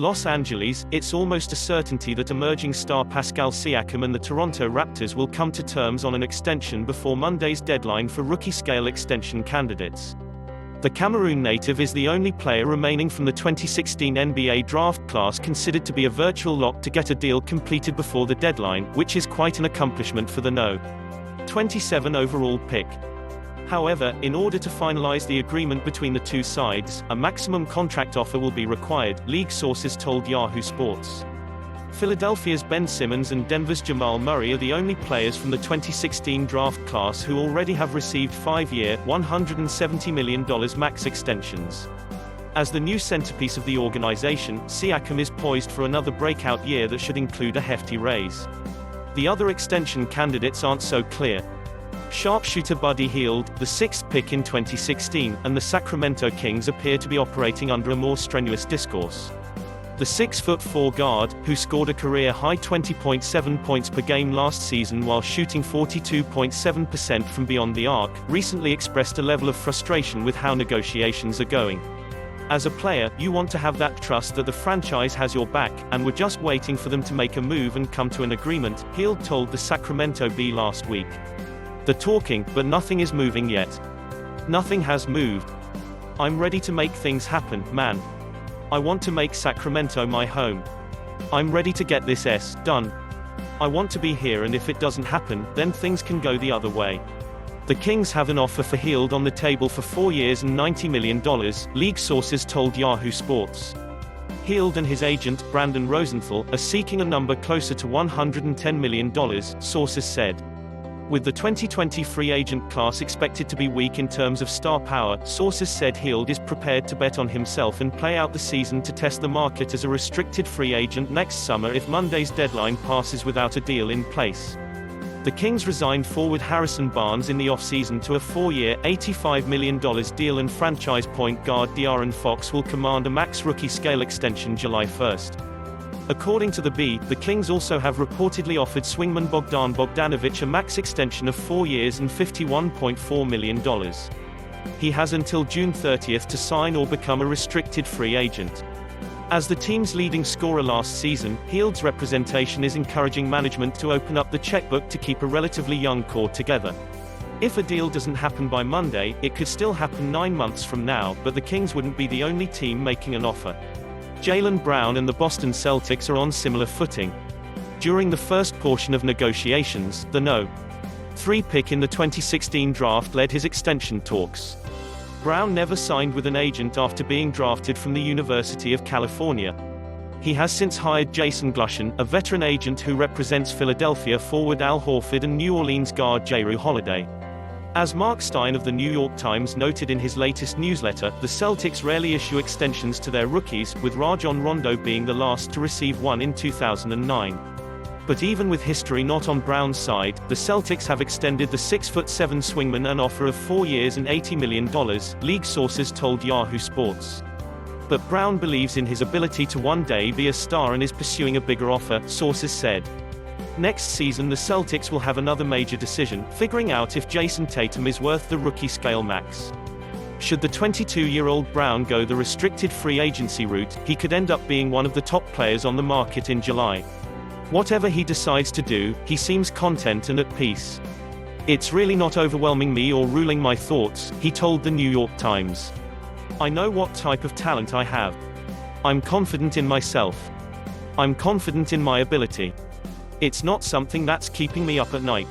Los Angeles, it's almost a certainty that emerging star Pascal Siakam and the Toronto Raptors will come to terms on an extension before Monday's deadline for rookie-scale extension candidates. The Cameroon native is the only player remaining from the 2016 NBA draft class considered to be a virtual lock to get a deal completed before the deadline, which is quite an accomplishment for the No. 27 overall pick. However, in order to finalize the agreement between the two sides, a maximum contract offer will be required, league sources told Yahoo Sports. Philadelphia's Ben Simmons and Denver's Jamal Murray are the only players from the 2016 draft class who already have received 5-year, $170 million max extensions. As the new centerpiece of the organization, Siakam is poised for another breakout year that should include a hefty raise. The other extension candidates aren't so clear. Sharpshooter Buddy Hield, the 6th pick in 2016, and the Sacramento Kings appear to be operating under a more strenuous discourse. The 6'4" guard, who scored a career-high 20.7 points per game last season while shooting 42.7% from beyond the arc, recently expressed a level of frustration with how negotiations are going. As a player, you want to have that trust that the franchise has your back, and we're just waiting for them to make a move and come to an agreement, Hield told the Sacramento Bee last week. They're talking, but nothing is moving yet. Nothing has moved. I'm ready to make things happen, man. I want to make Sacramento my home. I'm ready to get this done. I want to be here, and if it doesn't happen, then things can go the other way. The Kings have an offer for Hield on the table for 4 years and $90 million, league sources told Yahoo Sports. Hield and his agent, Brandon Rosenthal, are seeking a number closer to $110 million, sources said. With the 2020 free agent class expected to be weak in terms of star power, sources said Hield is prepared to bet on himself and play out the season to test the market as a restricted free agent next summer if Monday's deadline passes without a deal in place. The Kings resigned forward Harrison Barnes in the offseason to a 4-year, $85 million deal, and franchise point guard DeAaron Fox will command a max rookie-scale extension July 1. According to the Bee, the Kings also have reportedly offered swingman Bogdan Bogdanovic a max extension of 4 years and $51.4 million. He has until June 30 to sign or become a restricted free agent. As the team's leading scorer last season, Hield's representation is encouraging management to open up the checkbook to keep a relatively young core together. If a deal doesn't happen by Monday, it could still happen 9 months from now, but the Kings wouldn't be the only team making an offer. Jaylen Brown and the Boston Celtics are on similar footing. During the first portion of negotiations, the No. 3 pick in the 2016 draft led his extension talks. Brown never signed with an agent after being drafted from the University of California. He has since hired Jason Glushan, a veteran agent who represents Philadelphia forward Al Horford and New Orleans guard Jrue Holiday. As Mark Stein of the New York Times noted in his latest newsletter, the Celtics rarely issue extensions to their rookies, with Rajon Rondo being the last to receive one in 2009. But even with history not on Brown's side, the Celtics have extended the 6'7" swingman an offer of 4 years and $80 million, league sources told Yahoo Sports. But Brown believes in his ability to one day be a star and is pursuing a bigger offer, sources said. Next season the Celtics will have another major decision, figuring out if Jason Tatum is worth the rookie-scale max. Should the 22-year-old Brown go the restricted free agency route, he could end up being one of the top players on the market in July. Whatever he decides to do, he seems content and at peace. It's really not overwhelming me or ruling my thoughts, he told the New York Times. I know what type of talent I have. I'm confident in myself. I'm confident in my ability. It's not something that's keeping me up at night.